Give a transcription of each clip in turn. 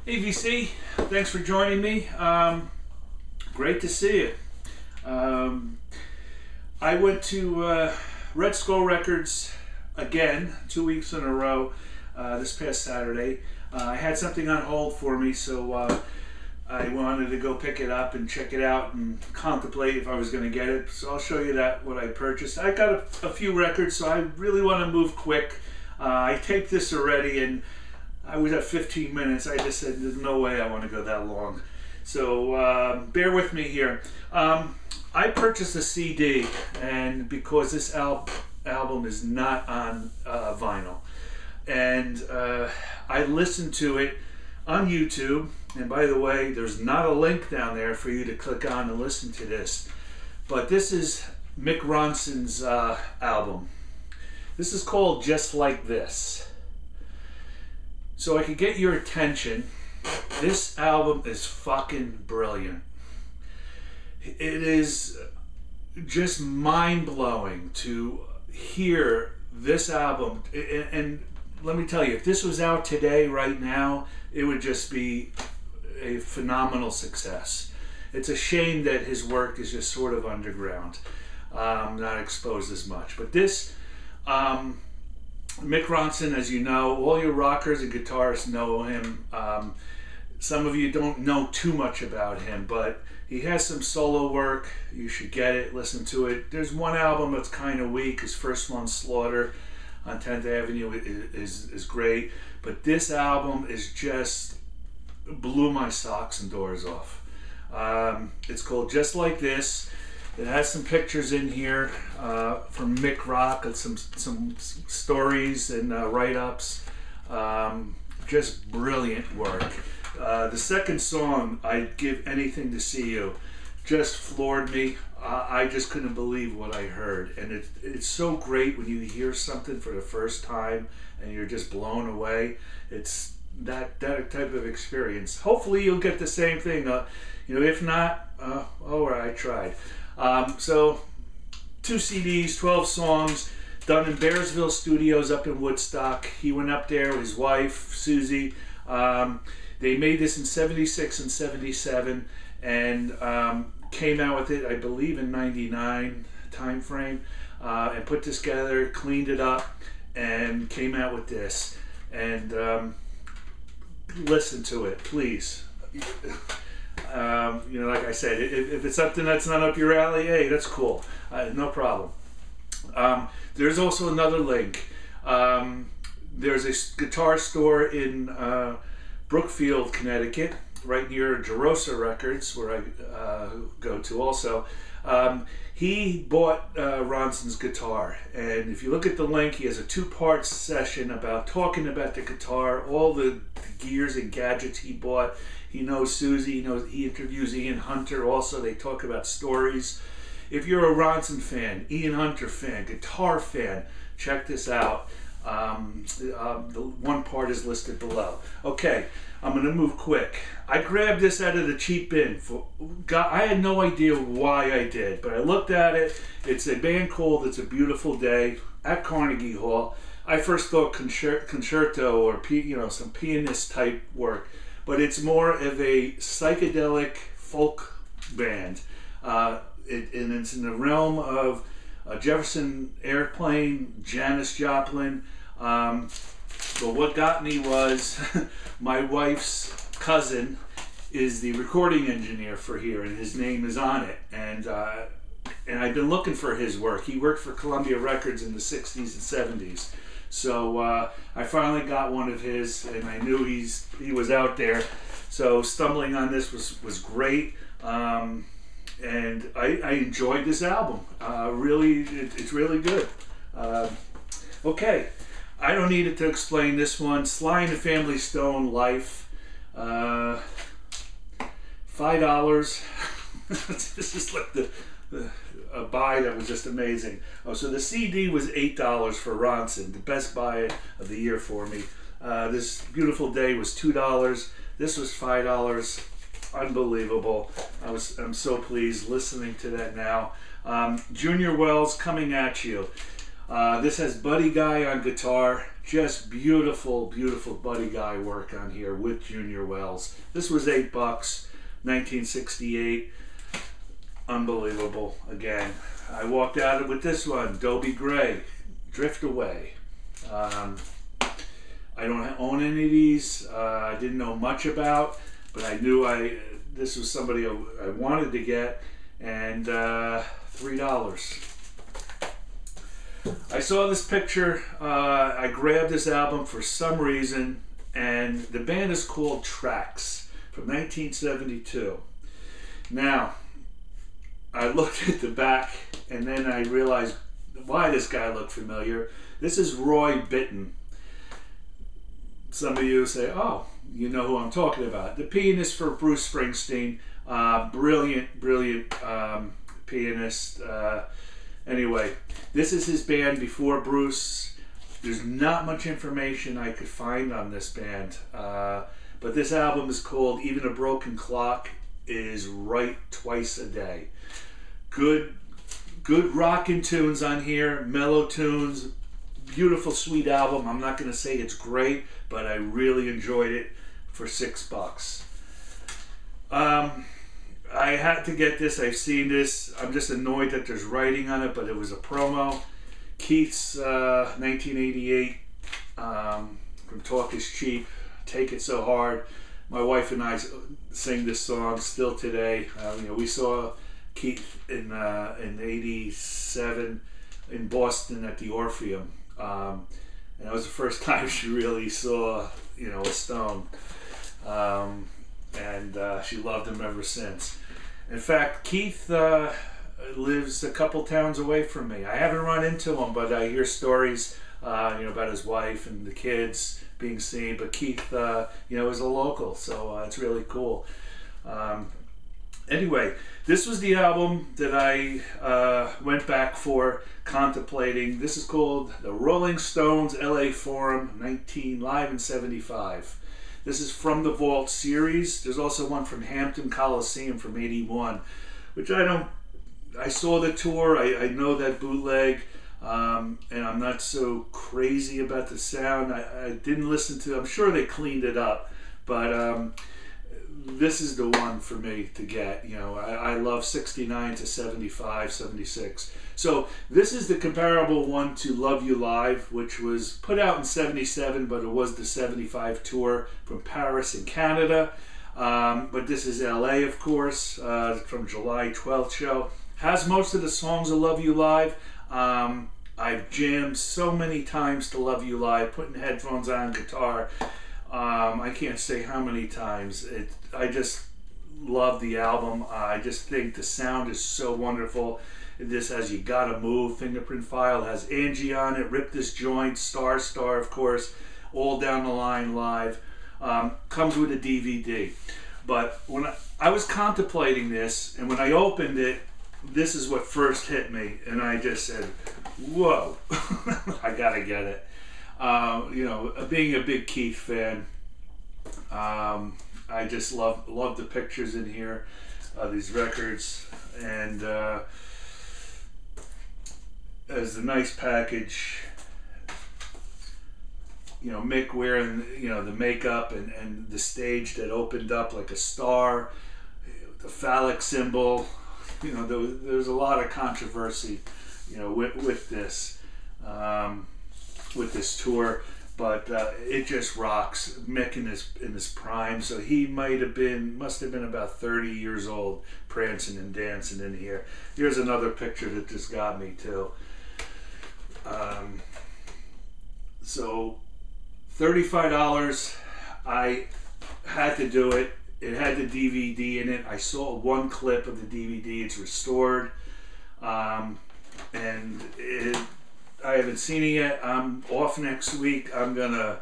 Hey VC, thanks for joining me. Great to see you. I went to Red Skull Records again, 2 weeks in a row, this past Saturday. I had something on hold for me, so I wanted to go pick it up and check it out and contemplate if I was going to get it. So I'll show you what I purchased. I got a few records, so I really want to move quick. I taped this already, and I was at 15 minutes. I just said, there's no way I want to go that long. So bear with me here. I purchased a CD, and because this album is not on vinyl, and I listened to it on YouTube. And by the way, there's not a link down there for you to click on and listen to this. But this is Mick Ronson's album. This is called Just Like This. So I could get your attention. This album is fucking brilliant. It is just mind-blowing to hear this album. And let me tell you, if this was out today, right now, it would just be a phenomenal success. It's a shame that his work is just sort of underground, not exposed as much. But this, Mick Ronson, as you know, all your rockers and guitarists know him. Some of you don't know too much about him, but he has some solo work. You should get it, listen to it. There's one album that's kind of weak. His first one, Slaughter, on 10th Avenue, is great. But this album is just blew my socks and doors off. It's called Just Like This. It has some pictures in here from Mick Rock and some stories and write-ups. Just brilliant work. The second song, I'd Give Anything to See You, just floored me. I just couldn't believe what I heard. And it's so great when you hear something for the first time and you're just blown away. It's that type of experience. Hopefully you'll get the same thing. If not, I tried. So 2 CDs, 12 songs, done in Bearsville Studios up in Woodstock. He went up there with his wife, Susie. They made this in 76 and 77 and came out with it, I believe, in 99 time frame, and put this together, cleaned it up, and came out with this. And listen to it, please. Like I said, if it's something that's not up your alley, hey, that's cool. No problem. There's also another link. There's a guitar store in Brookfield, Connecticut, right near Jerosa Records, where I go to also. He bought Ronson's guitar, and if you look at the link, he has a 2-part session talking about the guitar, all the gears and gadgets he bought. He knows Susie, he interviews Ian Hunter also. They talk about stories. If you're a Ronson fan, Ian Hunter fan, guitar fan, check this out. The one part is listed below. Okay, I'm going to move quick. I grabbed this out of the cheap bin. I had no idea why I did, but I looked at it. It's a band called It's a Beautiful Day at Carnegie Hall. I first thought concerto or some pianist type work, but it's more of a psychedelic folk band. And it's in the realm of Jefferson Airplane, Janis Joplin. But what got me was my wife's cousin is the recording engineer for here, and his name is on it. And I've been looking for his work. He worked for Columbia Records in the 60s and 70s. So I finally got one of his, and I knew he was out there. So stumbling on this was great. And I enjoyed this album. It's really good. Okay, I don't need it to explain this one. Sly and the Family Stone, Life. $5. This is like a buy that was just amazing. Oh, so the CD was $8 for Ronson, the best buy of the year for me. This Beautiful Day was $2. This was $5. Unbelievable. I'm so pleased listening to that now. Junior Wells, Coming at You. This has Buddy Guy on guitar. Just beautiful, beautiful Buddy Guy work on here with Junior Wells. This was $8, 1968. Unbelievable. Again, I walked out with this one, Dobie Gray, Drift Away. I don't own any of these. I didn't know much about, but I knew this was somebody I wanted to get, and $3. I saw this picture. I grabbed this album for some reason, and the band is called Tracks from 1972. Now, I looked at the back, and then I realized why this guy looked familiar. This is Roy Bittan. Some of you say, oh, you know who I'm talking about. The pianist for Bruce Springsteen. Brilliant, brilliant pianist. Anyway, this is his band before Bruce. There's not much information I could find on this band. But this album is called Even a Broken Clock is Right Twice a Day. Good rockin' tunes on here, mellow tunes, beautiful, sweet album. I'm not going to say it's great, but I really enjoyed it for $6. I had to get this. I've seen this. I'm just annoyed that there's writing on it, but it was a promo. Keith's 1988 from Talk Is Cheap, Take It So Hard. My wife and I sing this song still today. We saw Keith in '87 in Boston at the Orpheum, and that was the first time she really saw a Stone, and she loved him ever since. In fact, Keith lives a couple towns away from me. I haven't run into him, but I hear stories about his wife and the kids being seen. But Keith is a local, so it's really cool. Anyway, this was the album that I went back for, contemplating. This is called the Rolling Stones LA Forum 19 live in 75. This is from the Vault series. There's also one from Hampton Coliseum from 81, which I saw the tour. I know that bootleg, and I'm not so crazy about the sound. I didn't listen to. I'm sure they cleaned it up, but this is the one for me to get. I love 69 to 75, 76. So this is the comparable one to Love You Live, which was put out in 77, but it was the 75 tour from Paris in Canada. But this is LA, of course, from July 12th show. Has most of the songs of Love You Live. I've jammed so many times to Love You Live, putting headphones on, guitar. I can't say how many times. I just love the album. I just think the sound is so wonderful. This has You Gotta Move, Fingerprint File, it has Angie on it, Rip This Joint, Star, of course, All Down the Line live. Comes with a DVD. But when I was contemplating this, and when I opened it, this is what first hit me, and I just said, whoa, I gotta get it. Being a big Keith fan, I just love the pictures in here, these records, and as a nice package. Mick wearing the makeup and the stage that opened up like a star, the phallic symbol. There's a lot of controversy with this tour, but it just rocks. Mick in his prime, so he must have been about 30 years old, prancing and dancing in here. Here's another picture that just got me too. So $35, I had to do it. It had the DVD in it. I saw one clip of the DVD. It's restored, and I haven't seen it yet. I'm off next week. I'm gonna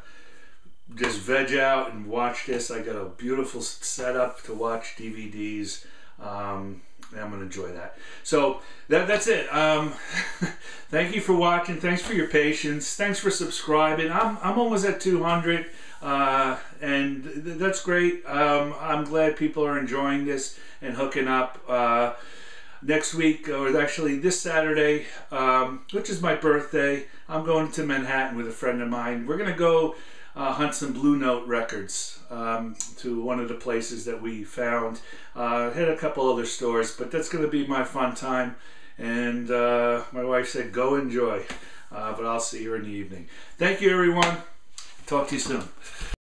just veg out and watch this. I got a beautiful setup to watch DVDs, and I'm gonna enjoy that. So that's it. Thank you for watching. Thanks for your patience. Thanks for subscribing. I'm almost at 200, and that's great. I'm glad people are enjoying this and hooking up. Next week, or actually this Saturday, which is my birthday, I'm going to Manhattan with a friend of mine. We're going to go hunt some Blue Note records to one of the places that we found. Hit a couple other stores, but that's going to be my fun time. And my wife said, go enjoy. But I'll see you in the evening. Thank you, everyone. Talk to you soon.